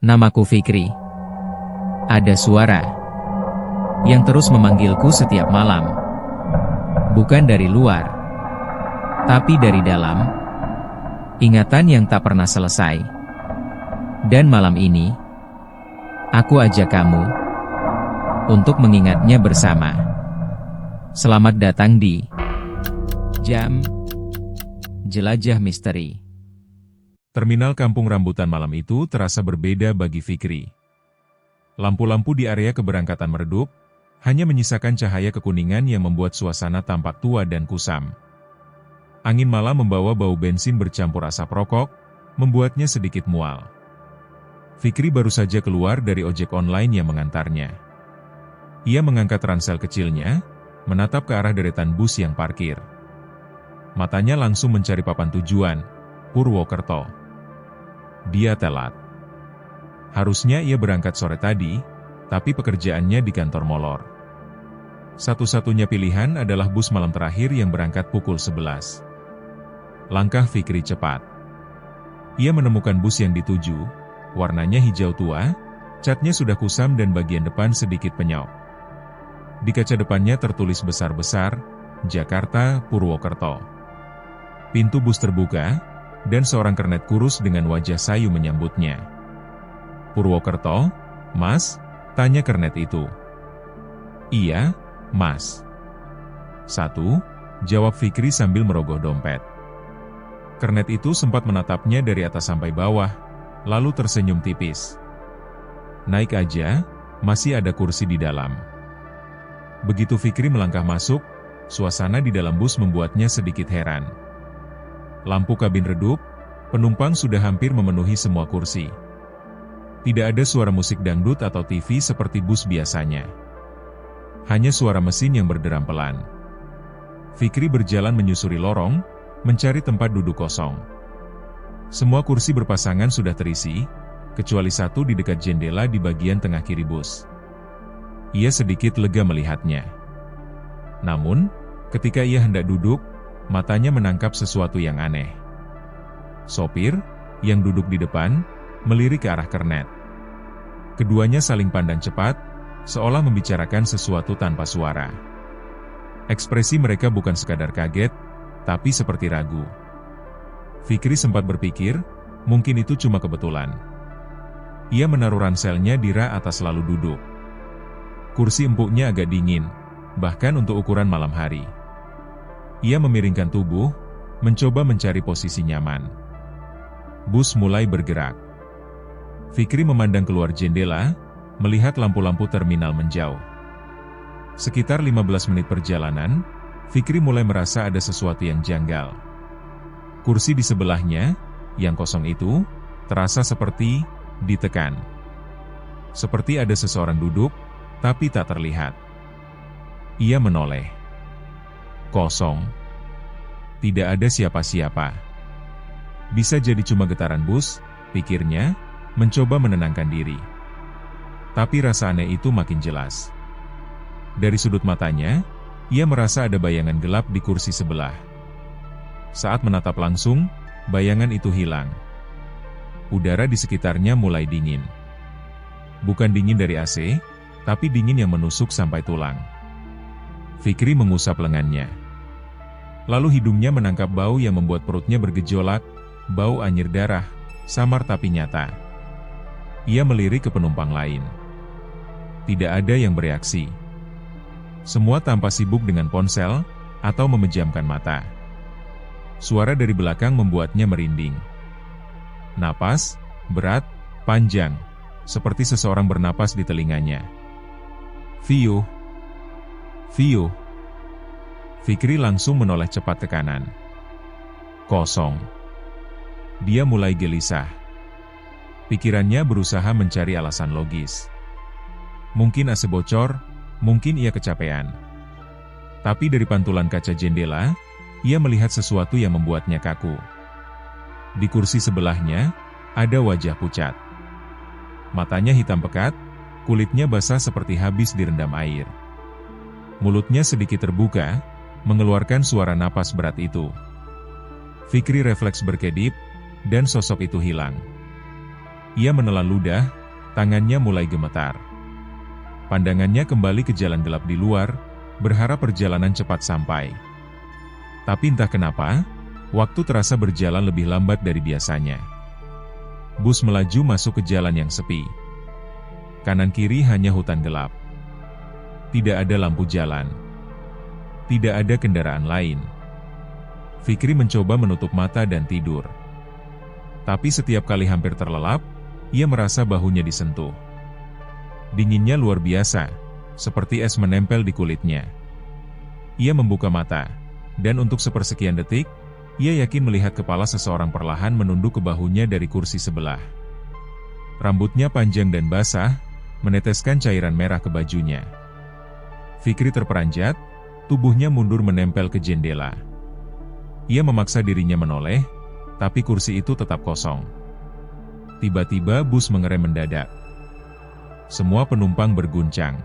Namaku Fikri. Ada suara yang terus memanggilku setiap malam. Bukan dari luar, tapi dari dalam. Ingatan yang tak pernah selesai. Dan malam ini, aku ajak kamu untuk mengingatnya bersama. Selamat datang di Jam Jelajah Misteri. Terminal Kampung Rambutan malam itu terasa berbeda bagi Fikri. Lampu-lampu di area keberangkatan meredup, hanya menyisakan cahaya kekuningan yang membuat suasana tampak tua dan kusam. Angin malam membawa bau bensin bercampur asap rokok, membuatnya sedikit mual. Fikri baru saja keluar dari ojek online yang mengantarnya. Ia mengangkat ransel kecilnya, menatap ke arah deretan bus yang parkir. Matanya langsung mencari papan tujuan, Purwokerto. Dia telat. Harusnya ia berangkat sore tadi, tapi pekerjaannya di kantor molor. Satu-satunya pilihan adalah bus malam terakhir yang berangkat pukul 11. Langkah Fikri cepat. Ia menemukan bus yang dituju, warnanya hijau tua, catnya sudah kusam dan bagian depan sedikit penyok. Di kaca depannya tertulis besar-besar, Jakarta, Purwokerto. Pintu bus terbuka, dan seorang kernet kurus dengan wajah sayu menyambutnya. "Purwokerto, Mas?" tanya kernet itu. "Iya, Mas." "Satu," jawab Fikri sambil merogoh dompet. Kernet itu sempat menatapnya dari atas sampai bawah, lalu tersenyum tipis. "Naik aja, masih ada kursi di dalam." Begitu Fikri melangkah masuk, suasana di dalam bus membuatnya sedikit heran. Lampu kabin redup, penumpang sudah hampir memenuhi semua kursi. Tidak ada suara musik dangdut atau TV seperti bus biasanya. Hanya suara mesin yang berderam pelan. Fikri berjalan menyusuri lorong, mencari tempat duduk kosong. Semua kursi berpasangan sudah terisi, kecuali satu di dekat jendela di bagian tengah kiri bus. Ia sedikit lega melihatnya. Namun, ketika ia hendak duduk, matanya menangkap sesuatu yang aneh. Sopir, yang duduk di depan, melirik ke arah kernet. Keduanya saling pandang cepat, seolah membicarakan sesuatu tanpa suara. Ekspresi mereka bukan sekadar kaget, tapi seperti ragu. Fikri sempat berpikir, mungkin itu cuma kebetulan. Ia menaruh ranselnya di rak atas lalu duduk. Kursi empuknya agak dingin, bahkan untuk ukuran malam hari. Ia memiringkan tubuh, mencoba mencari posisi nyaman. Bus mulai bergerak. Fikri memandang keluar jendela, melihat lampu-lampu terminal menjauh. Sekitar 15 menit perjalanan, Fikri mulai merasa ada sesuatu yang janggal. Kursi di sebelahnya, yang kosong itu, terasa seperti ditekan. Seperti ada seseorang duduk, tapi tak terlihat. Ia menoleh. Kosong. Tidak ada siapa-siapa. Bisa jadi cuma getaran bus, pikirnya, mencoba menenangkan diri. Tapi rasa aneh itu makin jelas. Dari sudut matanya, ia merasa ada bayangan gelap di kursi sebelah. Saat menatap langsung, bayangan itu hilang. Udara di sekitarnya mulai dingin. Bukan dingin dari AC, tapi dingin yang menusuk sampai tulang. Fikri mengusap lengannya. Lalu hidungnya menangkap bau yang membuat perutnya bergejolak, bau anyir darah, samar tapi nyata. Ia melirik ke penumpang lain. Tidak ada yang bereaksi. Semua tampak sibuk dengan ponsel, atau memejamkan mata. Suara dari belakang membuatnya merinding. Napas, berat, panjang, seperti seseorang bernapas di telinganya. "Fiuh, Fiuh." Fikri langsung menoleh cepat ke kanan. Kosong. Dia mulai gelisah. Pikirannya berusaha mencari alasan logis. Mungkin AC bocor, mungkin ia kecapean. Tapi dari pantulan kaca jendela, ia melihat sesuatu yang membuatnya kaku. Di kursi sebelahnya, ada wajah pucat. Matanya hitam pekat, kulitnya basah seperti habis direndam air. Mulutnya sedikit terbuka, mengeluarkan suara napas berat itu. Fikri refleks berkedip, dan sosok itu hilang. Ia menelan ludah, tangannya mulai gemetar. Pandangannya kembali ke jalan gelap di luar, berharap perjalanan cepat sampai. Tapi entah kenapa, waktu terasa berjalan lebih lambat dari biasanya. Bus melaju masuk ke jalan yang sepi. Kanan-kiri hanya hutan gelap. Tidak ada lampu jalan. Tidak ada kendaraan lain. Fikri mencoba menutup mata dan tidur. Tapi setiap kali hampir terlelap, ia merasa bahunya disentuh. Dinginnya luar biasa, seperti es menempel di kulitnya. Ia membuka mata, dan untuk sepersekian detik, ia yakin melihat kepala seseorang perlahan menunduk ke bahunya dari kursi sebelah. Rambutnya panjang dan basah, meneteskan cairan merah ke bajunya. Fikri terperanjat, tubuhnya mundur menempel ke jendela. Ia memaksa dirinya menoleh, tapi kursi itu tetap kosong. Tiba-tiba bus mengerem mendadak. Semua penumpang berguncang.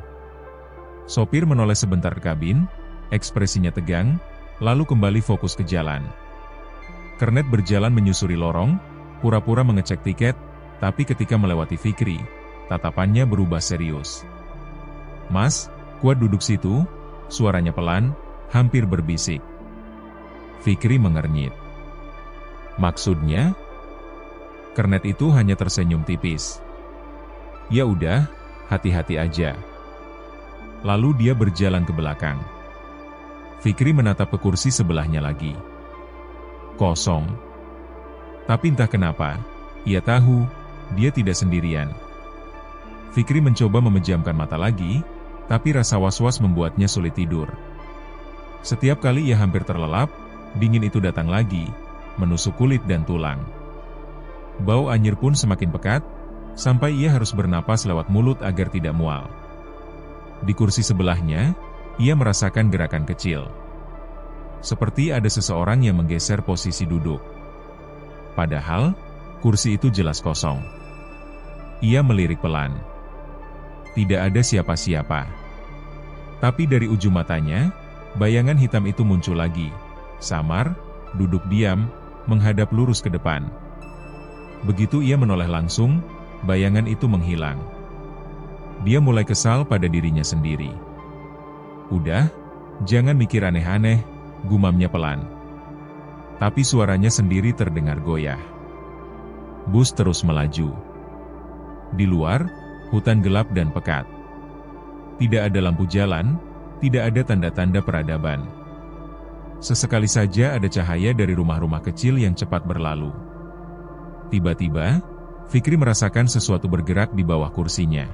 Sopir menoleh sebentar ke kabin, ekspresinya tegang, lalu kembali fokus ke jalan. Kernet berjalan menyusuri lorong, pura-pura mengecek tiket, tapi ketika melewati Fikri, tatapannya berubah serius. "Mas, kuat duduk situ," suaranya pelan, hampir berbisik. Fikri mengernyit. "Maksudnya?" Kernet itu hanya tersenyum tipis. "Ya udah, hati-hati aja." Lalu dia berjalan ke belakang. Fikri menatap ke kursi sebelahnya lagi. Kosong. Tapi entah kenapa, ia tahu, dia tidak sendirian. Fikri mencoba memejamkan mata lagi, tapi rasa was-was membuatnya sulit tidur. Setiap kali ia hampir terlelap, dingin itu datang lagi, menusuk kulit dan tulang. Bau anyir pun semakin pekat, sampai ia harus bernapas lewat mulut agar tidak mual. Di kursi sebelahnya, ia merasakan gerakan kecil. Seperti ada seseorang yang menggeser posisi duduk. Padahal, kursi itu jelas kosong. Ia melirik pelan. Tidak ada siapa-siapa. Tapi dari ujung matanya, bayangan hitam itu muncul lagi. Samar, duduk diam, menghadap lurus ke depan. Begitu ia menoleh langsung, bayangan itu menghilang. Dia mulai kesal pada dirinya sendiri. "Udah, jangan mikir aneh-aneh," gumamnya pelan. Tapi suaranya sendiri terdengar goyah. Bus terus melaju. Di luar, hutan gelap dan pekat. Tidak ada lampu jalan, tidak ada tanda-tanda peradaban. Sesekali saja ada cahaya dari rumah-rumah kecil yang cepat berlalu. Tiba-tiba, Fikri merasakan sesuatu bergerak di bawah kursinya.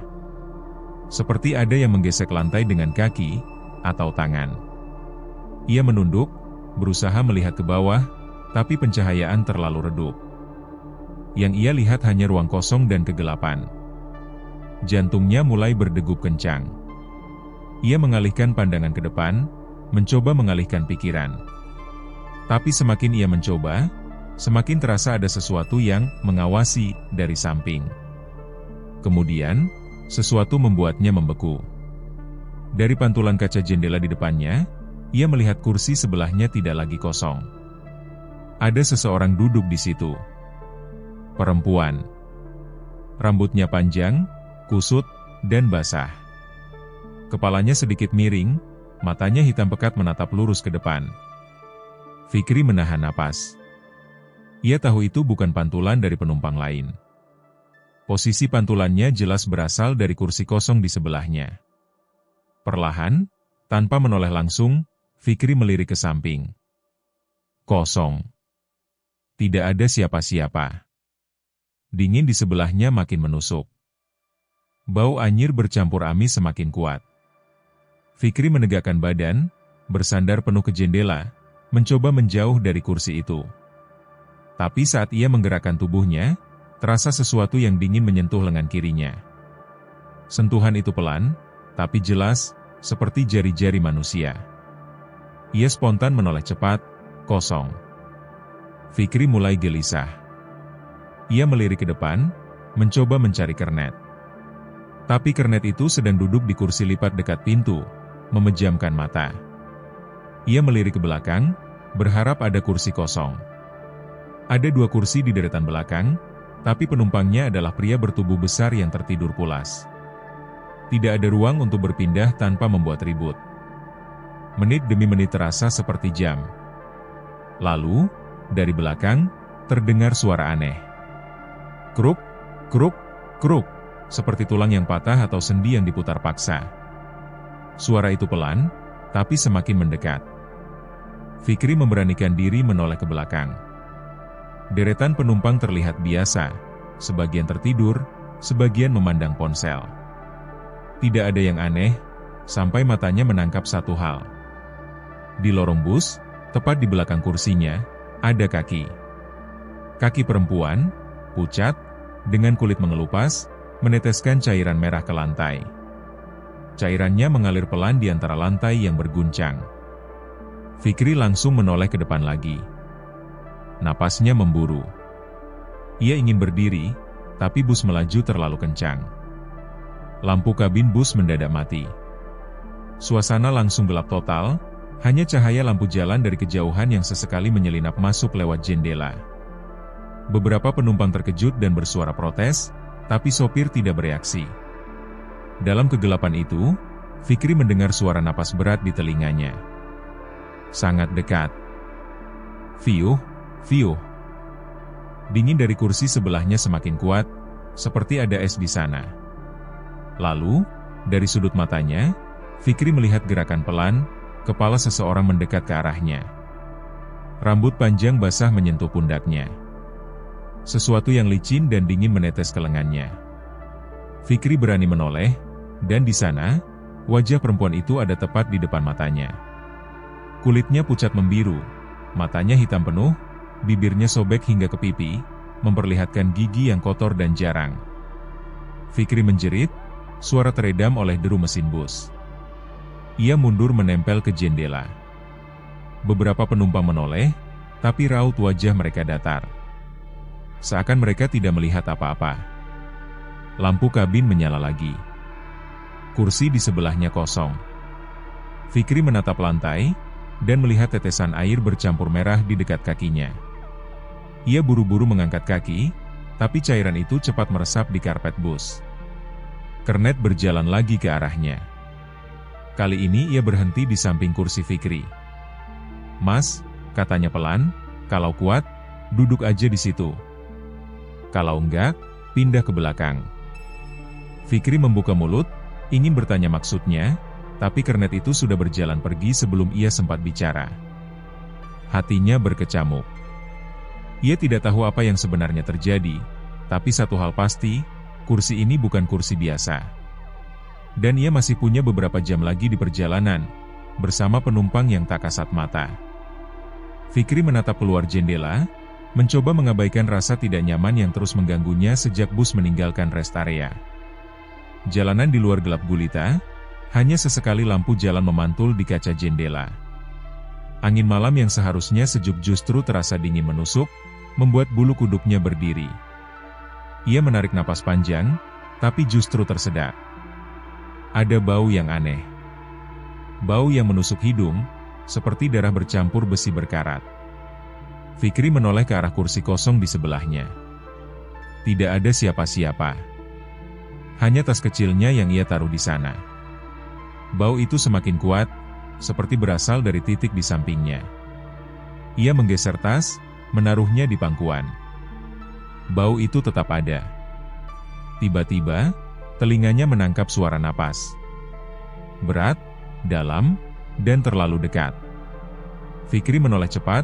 Seperti ada yang menggesek lantai dengan kaki atau tangan. Ia menunduk, berusaha melihat ke bawah, tapi pencahayaan terlalu redup. Yang ia lihat hanya ruang kosong dan kegelapan. Jantungnya mulai berdegup kencang. Ia mengalihkan pandangan ke depan, mencoba mengalihkan pikiran. Tapi semakin ia mencoba, semakin terasa ada sesuatu yang mengawasi dari samping. Kemudian, sesuatu membuatnya membeku. Dari pantulan kaca jendela di depannya, ia melihat kursi sebelahnya tidak lagi kosong. Ada seseorang duduk di situ. Perempuan. Rambutnya panjang, kusut, dan basah. Kepalanya sedikit miring, matanya hitam pekat menatap lurus ke depan. Fikri menahan napas. Ia tahu itu bukan pantulan dari penumpang lain. Posisi pantulannya jelas berasal dari kursi kosong di sebelahnya. Perlahan, tanpa menoleh langsung, Fikri melirik ke samping. Kosong. Tidak ada siapa-siapa. Dingin di sebelahnya makin menusuk. Bau anyir bercampur amis semakin kuat. Fikri menegakkan badan, bersandar penuh ke jendela, mencoba menjauh dari kursi itu. Tapi saat ia menggerakkan tubuhnya, terasa sesuatu yang dingin menyentuh lengan kirinya. Sentuhan itu pelan, tapi jelas, seperti jari-jari manusia. Ia spontan menoleh cepat, kosong. Fikri mulai gelisah. Ia melirik ke depan, mencoba mencari kernet. Tapi kernet itu sedang duduk di kursi lipat dekat pintu, memejamkan mata. Ia melirik ke belakang, berharap ada kursi kosong. Ada 2 kursi di deretan belakang, Tapi penumpangnya adalah pria bertubuh besar yang tertidur pulas. Tidak ada ruang untuk berpindah tanpa membuat ribut. Menit demi menit terasa seperti jam. Lalu, dari belakang, terdengar suara aneh. Kruk, kruk, kruk, seperti tulang yang patah atau sendi yang diputar paksa. Suara itu pelan, tapi semakin mendekat. Fikri memberanikan diri menoleh ke belakang. Deretan penumpang terlihat biasa, sebagian tertidur, sebagian memandang ponsel. Tidak ada yang aneh, sampai matanya menangkap satu hal. Di lorong bus, tepat di belakang kursinya, ada kaki. Kaki perempuan, pucat, dengan kulit mengelupas, meneteskan cairan merah ke lantai. Cairannya mengalir pelan di antara lantai yang berguncang. Fikri langsung menoleh ke depan lagi. Napasnya memburu. Ia ingin berdiri, tapi bus melaju terlalu kencang. Lampu kabin bus mendadak mati. Suasana langsung gelap total, hanya cahaya lampu jalan dari kejauhan yang sesekali menyelinap masuk lewat jendela. Beberapa penumpang terkejut dan bersuara protes, tapi sopir tidak bereaksi. Dalam kegelapan itu, Fikri mendengar suara napas berat di telinganya. Sangat dekat. Fiuh, fiuh. Dingin dari kursi sebelahnya semakin kuat, seperti ada es di sana. Lalu, dari sudut matanya, Fikri melihat gerakan pelan, kepala seseorang mendekat ke arahnya. Rambut panjang basah menyentuh pundaknya. Sesuatu yang licin dan dingin menetes ke lengannya. Fikri berani menoleh, dan di sana, wajah perempuan itu ada tepat di depan matanya. Kulitnya pucat membiru, matanya hitam penuh, bibirnya sobek hingga ke pipi, memperlihatkan gigi yang kotor dan jarang. Fikri menjerit, suara teredam oleh deru mesin bus. Ia mundur menempel ke jendela. Beberapa penumpang menoleh, tapi raut wajah mereka datar. Seakan mereka tidak melihat apa-apa. Lampu kabin menyala lagi. Kursi di sebelahnya kosong. Fikri menatap lantai, dan melihat tetesan air bercampur merah di dekat kakinya. Ia buru-buru mengangkat kaki, tapi cairan itu cepat meresap di karpet bus. Kernet berjalan lagi ke arahnya. Kali ini ia berhenti di samping kursi Fikri. "Mas," katanya pelan, "kalau kuat, duduk aja di situ. Kalau enggak, pindah ke belakang." Fikri membuka mulut, ingin bertanya maksudnya, tapi kernet itu sudah berjalan pergi sebelum ia sempat bicara. Hatinya berkecamuk. Ia tidak tahu apa yang sebenarnya terjadi, tapi satu hal pasti, kursi ini bukan kursi biasa. Dan ia masih punya beberapa jam lagi di perjalanan, bersama penumpang yang tak kasat mata. Fikri menatap keluar jendela, mencoba mengabaikan rasa tidak nyaman yang terus mengganggunya sejak bus meninggalkan rest area. Jalanan di luar gelap gulita, hanya sesekali lampu jalan memantul di kaca jendela. Angin malam yang seharusnya sejuk justru terasa dingin menusuk, membuat bulu kuduknya berdiri. Ia menarik napas panjang, tapi justru tersedak. Ada bau yang aneh. Bau yang menusuk hidung, seperti darah bercampur besi berkarat. Fikri menoleh ke arah kursi kosong di sebelahnya. Tidak ada siapa-siapa. Hanya tas kecilnya yang ia taruh di sana. Bau itu semakin kuat, seperti berasal dari titik di sampingnya. Ia menggeser tas, menaruhnya di pangkuan. Bau itu tetap ada. Tiba-tiba, telinganya menangkap suara napas. Berat, dalam, dan terlalu dekat. Fikri menoleh cepat,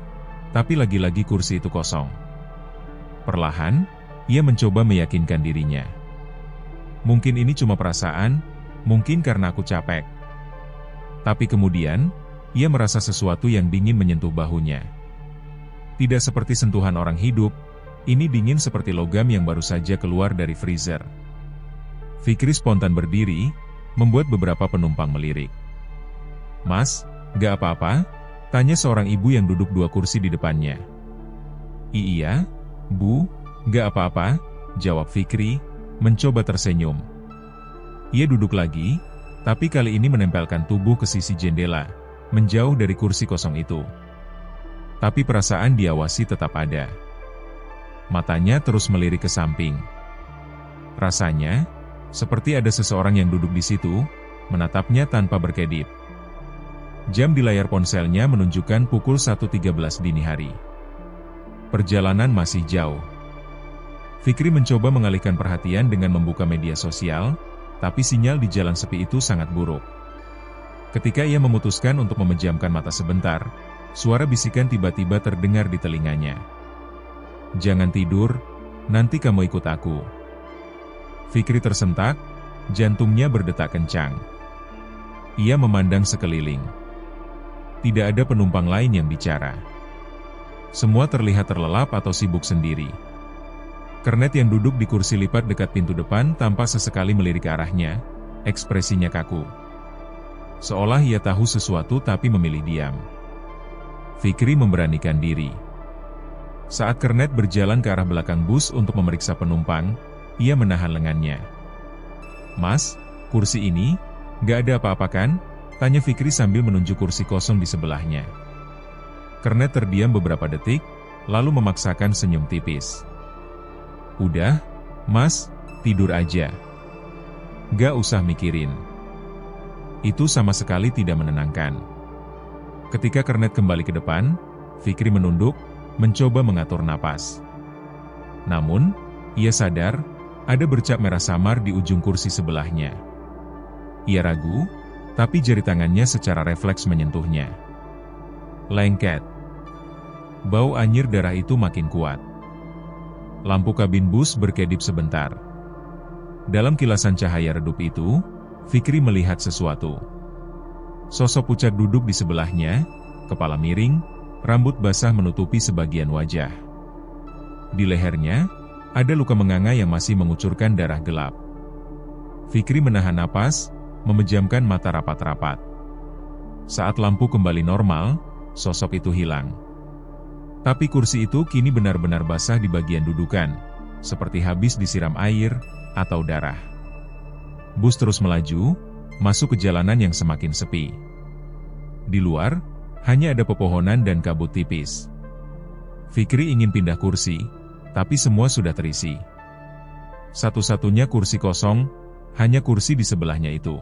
tapi lagi-lagi kursi itu kosong. Perlahan, ia mencoba meyakinkan dirinya. Mungkin ini cuma perasaan, mungkin karena aku capek. Tapi kemudian, ia merasa sesuatu yang dingin menyentuh bahunya. Tidak seperti sentuhan orang hidup, ini dingin seperti logam yang baru saja keluar dari freezer. Fikri spontan berdiri, membuat beberapa penumpang melirik. "Mas, gak apa-apa?" tanya seorang ibu yang duduk dua kursi di depannya. "Iya, Bu, gak apa-apa," jawab Fikri, mencoba tersenyum. Ia duduk lagi, tapi kali ini menempelkan tubuh ke sisi jendela, menjauh dari kursi kosong itu. Tapi perasaan diawasi tetap ada. Matanya terus melirik ke samping. Rasanya, seperti ada seseorang yang duduk di situ, menatapnya tanpa berkedip. Jam di layar ponselnya menunjukkan pukul 1.13 dini hari. Perjalanan masih jauh. Fikri mencoba mengalihkan perhatian dengan membuka media sosial, tapi sinyal di jalan sepi itu sangat buruk. Ketika ia memutuskan untuk memejamkan mata sebentar, suara bisikan tiba-tiba terdengar di telinganya. "Jangan tidur, nanti kamu ikut aku." Fikri tersentak, jantungnya berdetak kencang. Ia memandang sekeliling. Tidak ada penumpang lain yang bicara. Semua terlihat terlelap atau sibuk sendiri. Kernet yang duduk di kursi lipat dekat pintu depan tanpa sesekali melirik ke arahnya, ekspresinya kaku. Seolah ia tahu sesuatu tapi memilih diam. Fikri memberanikan diri. Saat Kernet berjalan ke arah belakang bus untuk memeriksa penumpang, ia menahan lengannya. "Mas, kursi ini, nggak ada apa-apa kan?" tanya Fikri sambil menunjuk kursi kosong di sebelahnya. Kernet terdiam beberapa detik, lalu memaksakan senyum tipis. "Udah, Mas, tidur aja. Gak usah mikirin." Itu sama sekali tidak menenangkan. Ketika Kernet kembali ke depan, Fikri menunduk, mencoba mengatur napas. Namun, ia sadar, ada bercak merah samar di ujung kursi sebelahnya. Ia ragu, tapi jari tangannya secara refleks menyentuhnya. Lengket. Bau anyir darah itu makin kuat. Lampu kabin bus berkedip sebentar. Dalam kilasan cahaya redup itu, Fikri melihat sesuatu. Sosok pucat duduk di sebelahnya, kepala miring, rambut basah menutupi sebagian wajah. Di lehernya, ada luka menganga yang masih mengucurkan darah gelap. Fikri menahan napas, memejamkan mata rapat-rapat. Saat lampu kembali normal, sosok itu hilang. Tapi kursi itu kini benar-benar basah di bagian dudukan, seperti habis disiram air atau darah. Bus terus melaju, masuk ke jalanan yang semakin sepi. Di luar, hanya ada pepohonan dan kabut tipis. Fikri ingin pindah kursi, tapi semua sudah terisi. Satu-satunya kursi kosong, hanya kursi di sebelahnya itu.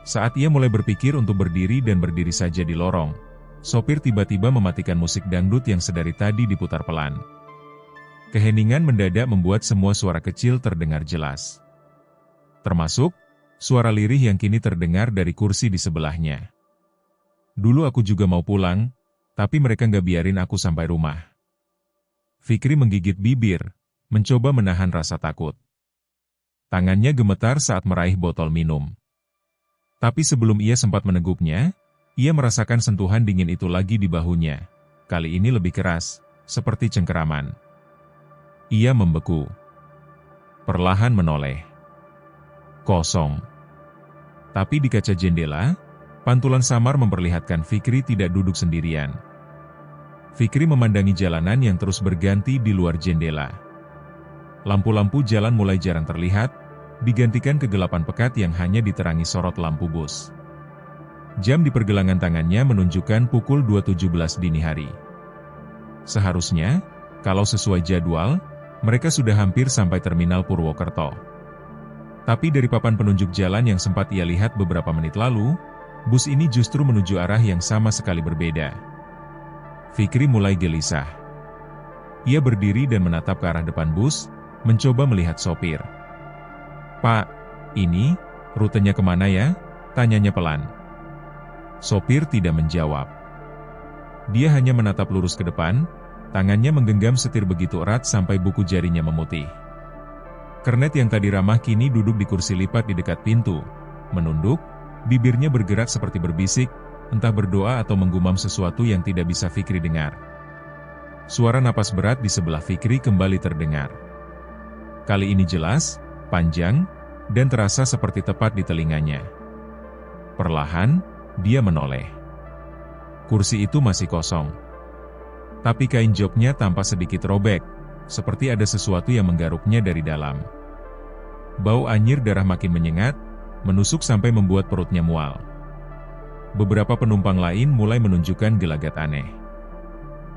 Saat ia mulai berpikir untuk berdiri dan berdiri saja di lorong, sopir tiba-tiba mematikan musik dangdut yang sedari tadi diputar pelan. Keheningan mendadak membuat semua suara kecil terdengar jelas. Termasuk, suara lirih yang kini terdengar dari kursi di sebelahnya. "Dulu aku juga mau pulang, tapi mereka nggak biarin aku sampai rumah." Fikri menggigit bibir, mencoba menahan rasa takut. Tangannya gemetar saat meraih botol minum. Tapi sebelum ia sempat meneguknya, ia merasakan sentuhan dingin itu lagi di bahunya. Kali ini lebih keras, seperti cengkeraman. Ia membeku. Perlahan menoleh. Kosong. Tapi di kaca jendela, pantulan samar memperlihatkan Fikri tidak duduk sendirian. Fikri memandangi jalanan yang terus berganti di luar jendela. Lampu-lampu jalan mulai jarang terlihat, digantikan kegelapan pekat yang hanya diterangi sorot lampu bus. Jam di pergelangan tangannya menunjukkan pukul 2.17 dini hari. Seharusnya, kalau sesuai jadwal, mereka sudah hampir sampai terminal Purwokerto. Tapi dari papan penunjuk jalan yang sempat ia lihat beberapa menit lalu, bus ini justru menuju arah yang sama sekali berbeda. Fikri mulai gelisah. Ia berdiri dan menatap ke arah depan bus, mencoba melihat sopir. "Pak, ini, rutenya kemana ya?" tanyanya pelan. Sopir tidak menjawab. Dia hanya menatap lurus ke depan, tangannya menggenggam setir begitu erat sampai buku jarinya memutih. Kernet yang tadi ramah kini duduk di kursi lipat di dekat pintu, menunduk, bibirnya bergerak seperti berbisik, entah berdoa atau menggumam sesuatu yang tidak bisa Fikri dengar. Suara napas berat di sebelah Fikri kembali terdengar. Kali ini jelas, panjang, dan terasa seperti tepat di telinganya. Perlahan, dia menoleh. Kursi itu masih kosong. Tapi kain joknya tampak sedikit robek, seperti ada sesuatu yang menggaruknya dari dalam. Bau anyir darah makin menyengat, menusuk sampai membuat perutnya mual. Beberapa penumpang lain mulai menunjukkan gelagat aneh.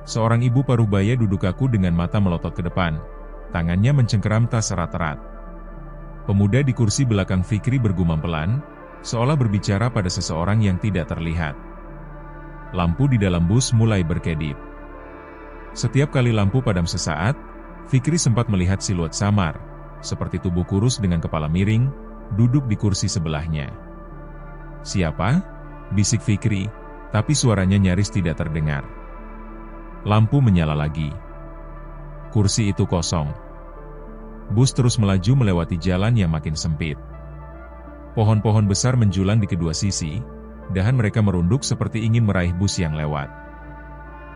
Seorang ibu paruh baya duduk kaku dengan mata melotot ke depan. Tangannya mencengkeram tas erat-erat. Pemuda di kursi belakang Fikri bergumam pelan, seolah berbicara pada seseorang yang tidak terlihat. Lampu di dalam bus mulai berkedip. Setiap kali lampu padam sesaat, Fikri sempat melihat siluet samar, seperti tubuh kurus dengan kepala miring, duduk di kursi sebelahnya. "Siapa?" bisik Fikri, tapi suaranya nyaris tidak terdengar. Lampu menyala lagi. Kursi itu kosong. Bus terus melaju melewati jalan yang makin sempit. Pohon-pohon besar menjulang di kedua sisi, dahan mereka merunduk seperti ingin meraih bus yang lewat.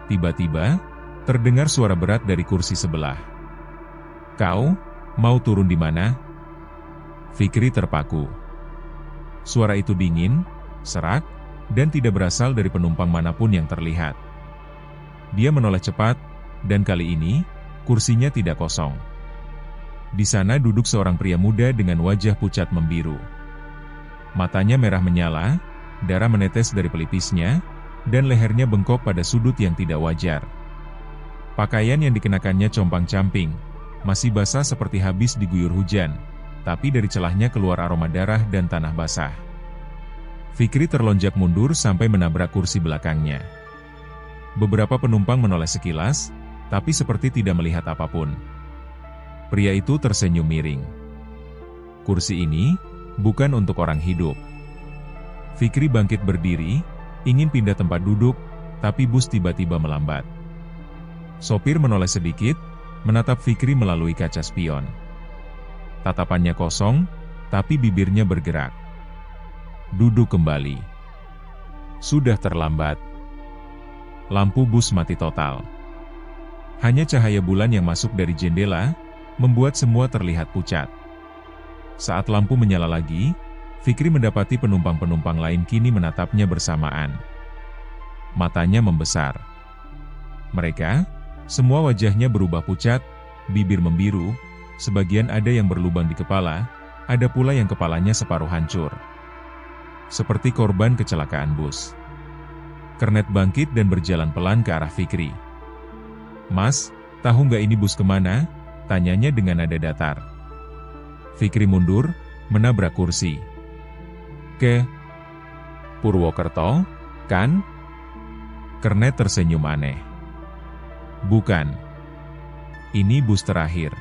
Tiba-tiba, terdengar suara berat dari kursi sebelah. "Kau, mau turun di mana?" Fikri terpaku. Suara itu dingin, serak, dan tidak berasal dari penumpang manapun yang terlihat. Dia menoleh cepat, dan kali ini, kursinya tidak kosong. Di sana duduk seorang pria muda dengan wajah pucat membiru. Matanya merah menyala, darah menetes dari pelipisnya, dan lehernya bengkok pada sudut yang tidak wajar. Pakaian yang dikenakannya compang-camping, masih basah seperti habis diguyur hujan, tapi dari celahnya keluar aroma darah dan tanah basah. Fikri terlonjak mundur sampai menabrak kursi belakangnya. Beberapa penumpang menoleh sekilas, tapi seperti tidak melihat apapun. Pria itu tersenyum miring. "Kursi ini bukan untuk orang hidup." Fikri bangkit berdiri, ingin pindah tempat duduk, tapi bus tiba-tiba melambat. Sopir menoleh sedikit, menatap Fikri melalui kaca spion. Tatapannya kosong, tapi bibirnya bergerak. "Duduk kembali." Sudah terlambat. Lampu bus mati total. Hanya cahaya bulan yang masuk dari jendela, membuat semua terlihat pucat. Saat lampu menyala lagi, Fikri mendapati penumpang-penumpang lain kini menatapnya bersamaan. Matanya membesar. Mereka, semua wajahnya berubah pucat, bibir membiru, sebagian ada yang berlubang di kepala, ada pula yang kepalanya separuh hancur. Seperti korban kecelakaan bus. Kernet bangkit dan berjalan pelan ke arah Fikri. "Mas, tahu nggak ini bus kemana?" tanyanya dengan nada datar. Fikri mundur, menabrak kursi. "Ke Purwokerto, kan?" Kernet tersenyum aneh. "Bukan. Ini bus terakhir.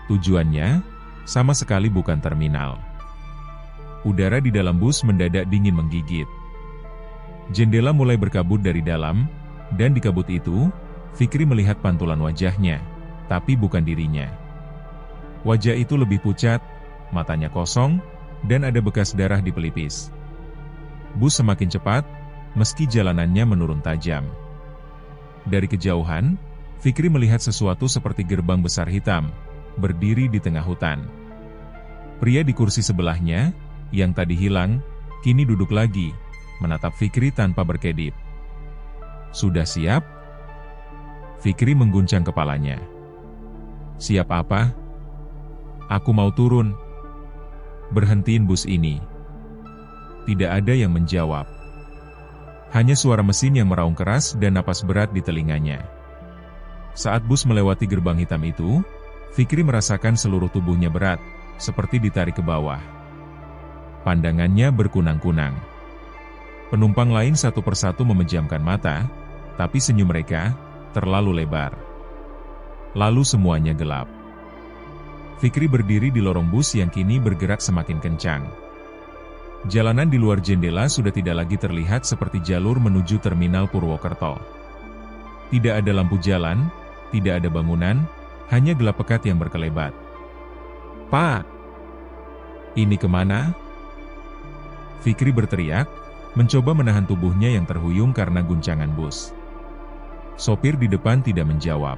Tujuannya, sama sekali bukan terminal." Udara di dalam bus mendadak dingin menggigit. Jendela mulai berkabut dari dalam, dan di kabut itu, Fikri melihat pantulan wajahnya, tapi bukan dirinya. Wajah itu lebih pucat, matanya kosong, dan ada bekas darah di pelipis. Bus semakin cepat, meski jalanannya menurun tajam. Dari kejauhan, Fikri melihat sesuatu seperti gerbang besar hitam, berdiri di tengah hutan. Pria di kursi sebelahnya, yang tadi hilang, kini duduk lagi, menatap Fikri tanpa berkedip. "Sudah siap?" Fikri mengguncang kepalanya. "Siap apa? Aku mau turun. Berhentiin bus ini." Tidak ada yang menjawab. Hanya suara mesin yang meraung keras dan napas berat di telinganya. Saat bus melewati gerbang hitam itu, Fikri merasakan seluruh tubuhnya berat, seperti ditarik ke bawah. Pandangannya berkunang-kunang. Penumpang lain satu persatu memejamkan mata, tapi senyum mereka terlalu lebar. Lalu semuanya gelap. Fikri berdiri di lorong bus yang kini bergerak semakin kencang. Jalanan di luar jendela sudah tidak lagi terlihat seperti jalur menuju terminal Purwokerto. Tidak ada lampu jalan, tidak ada bangunan, hanya gelap pekat yang berkelebat. "Pak! Ini kemana?" Fikri berteriak, mencoba menahan tubuhnya yang terhuyung karena guncangan bus. Sopir di depan tidak menjawab.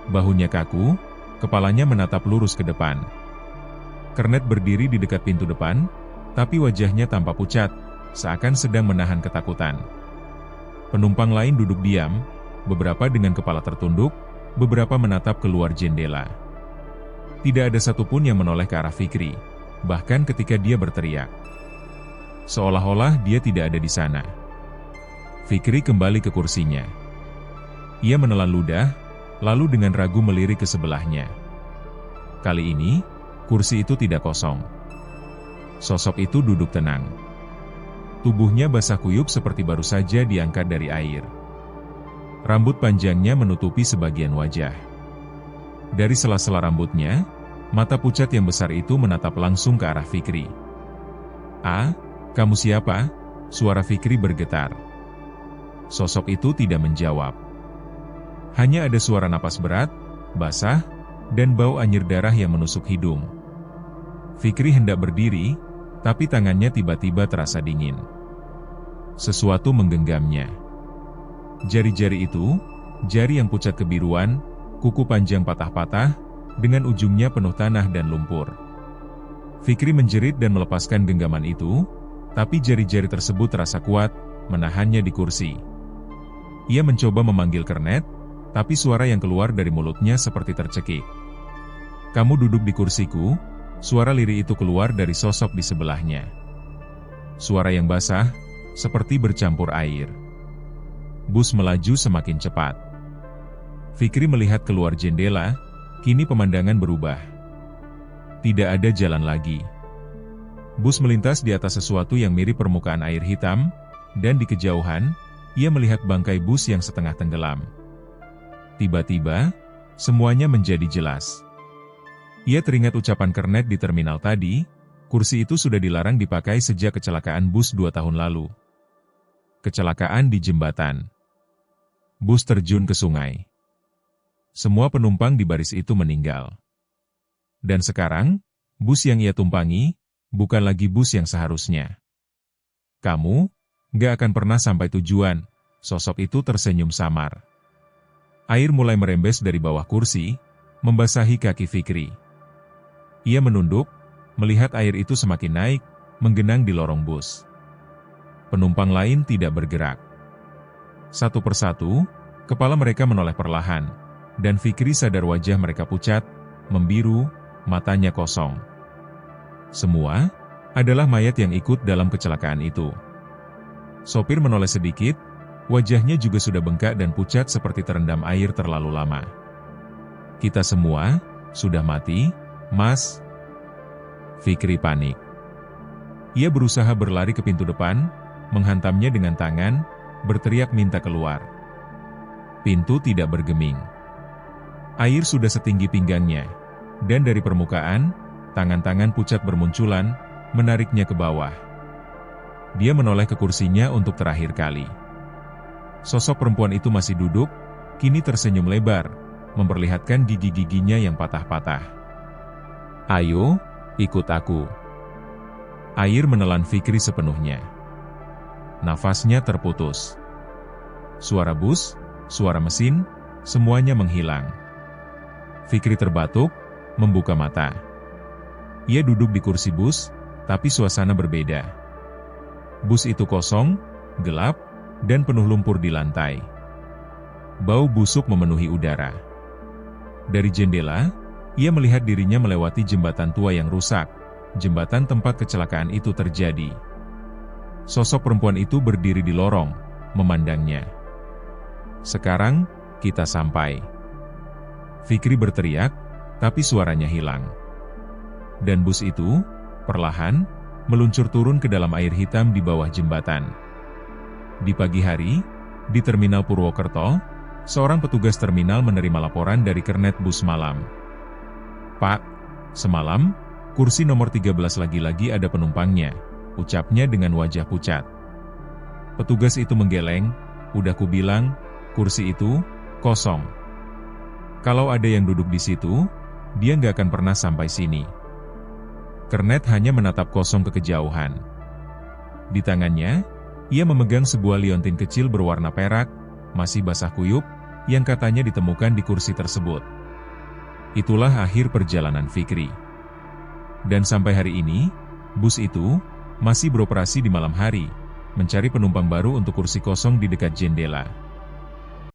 Bahunya kaku, kepalanya menatap lurus ke depan. Kernet berdiri di dekat pintu depan, tapi wajahnya tampak pucat, seakan sedang menahan ketakutan. Penumpang lain duduk diam, beberapa dengan kepala tertunduk, beberapa menatap keluar jendela. Tidak ada satupun yang menoleh ke arah Fikri, bahkan ketika dia berteriak. Seolah-olah dia tidak ada di sana. Fikri kembali ke kursinya. Ia menelan ludah, lalu dengan ragu melirik ke sebelahnya. Kali ini, kursi itu tidak kosong. Sosok itu duduk tenang. Tubuhnya basah kuyup seperti baru saja diangkat dari air. Rambut panjangnya menutupi sebagian wajah. Dari sela-sela rambutnya, mata pucat yang besar itu menatap langsung ke arah Fikri. "Ah, kamu siapa?" Suara Fikri bergetar. Sosok itu tidak menjawab. Hanya ada suara napas berat, basah, dan bau anyir darah yang menusuk hidung. Fikri hendak berdiri, tapi tangannya tiba-tiba terasa dingin. Sesuatu menggenggamnya. Jari-jari itu, jari yang pucat kebiruan, kuku panjang patah-patah, dengan ujungnya penuh tanah dan lumpur. Fikri menjerit dan melepaskan genggaman itu, tapi jari-jari tersebut terasa kuat, menahannya di kursi. Ia mencoba memanggil Kernet, tapi suara yang keluar dari mulutnya seperti tercekik. "Kamu duduk di kursiku," suara lirih itu keluar dari sosok di sebelahnya. Suara yang basah, seperti bercampur air. Bus melaju semakin cepat. Fikri melihat keluar jendela, kini pemandangan berubah. Tidak ada jalan lagi. Bus melintas di atas sesuatu yang mirip permukaan air hitam, dan di kejauhan, ia melihat bangkai bus yang setengah tenggelam. Tiba-tiba, semuanya menjadi jelas. Ia teringat ucapan Kernet di terminal tadi, kursi itu sudah dilarang dipakai sejak kecelakaan bus 2 tahun lalu. Kecelakaan di jembatan. Bus terjun ke sungai. Semua penumpang di baris itu meninggal. Dan sekarang, bus yang ia tumpangi, bukan lagi bus yang seharusnya. "Kamu, gak akan pernah sampai tujuan," sosok itu tersenyum samar. Air mulai merembes dari bawah kursi, membasahi kaki Fikri. Ia menunduk, melihat air itu semakin naik, menggenang di lorong bus. Penumpang lain tidak bergerak. Satu persatu, kepala mereka menoleh perlahan, dan Fikri sadar wajah mereka pucat, membiru, matanya kosong. Semua adalah mayat yang ikut dalam kecelakaan itu. Sopir menoleh sedikit, wajahnya juga sudah bengkak dan pucat seperti terendam air terlalu lama. "Kita semua sudah mati, Mas." Fikri panik. Ia berusaha berlari ke pintu depan, menghantamnya dengan tangan, berteriak minta keluar. Pintu tidak bergeming. Air sudah setinggi pinggangnya, dan dari permukaan, tangan-tangan pucat bermunculan, menariknya ke bawah. Dia menoleh ke kursinya untuk terakhir kali. Sosok perempuan itu masih duduk, kini tersenyum lebar, memperlihatkan gigi-giginya yang patah-patah. "Ayo, ikut aku." Air menelan Fikri sepenuhnya. Nafasnya terputus. Suara bus, suara mesin, semuanya menghilang. Fikri terbatuk, membuka mata. Ia duduk di kursi bus, tapi suasana berbeda. Bus itu kosong, gelap, dan penuh lumpur di lantai. Bau busuk memenuhi udara. Dari jendela, ia melihat dirinya melewati jembatan tua yang rusak, jembatan tempat kecelakaan itu terjadi. Sosok perempuan itu berdiri di lorong, memandangnya. "Sekarang, kita sampai." Fikri berteriak, tapi suaranya hilang. Dan bus itu, perlahan, meluncur turun ke dalam air hitam di bawah jembatan. Di pagi hari, di Terminal Purwokerto, seorang petugas terminal menerima laporan dari Kernet bus malam. "Pak, semalam, kursi nomor 13 lagi-lagi ada penumpangnya," ucapnya dengan wajah pucat. Petugas itu menggeleng, "Udah kubilang, kursi itu kosong. Kalau ada yang duduk di situ, dia nggak akan pernah sampai sini." Kernet hanya menatap kosong ke kejauhan. Di tangannya, ia memegang sebuah liontin kecil berwarna perak, masih basah kuyup, yang katanya ditemukan di kursi tersebut. Itulah akhir perjalanan Fikri. Dan sampai hari ini, bus itu masih beroperasi di malam hari, mencari penumpang baru untuk kursi kosong di dekat jendela.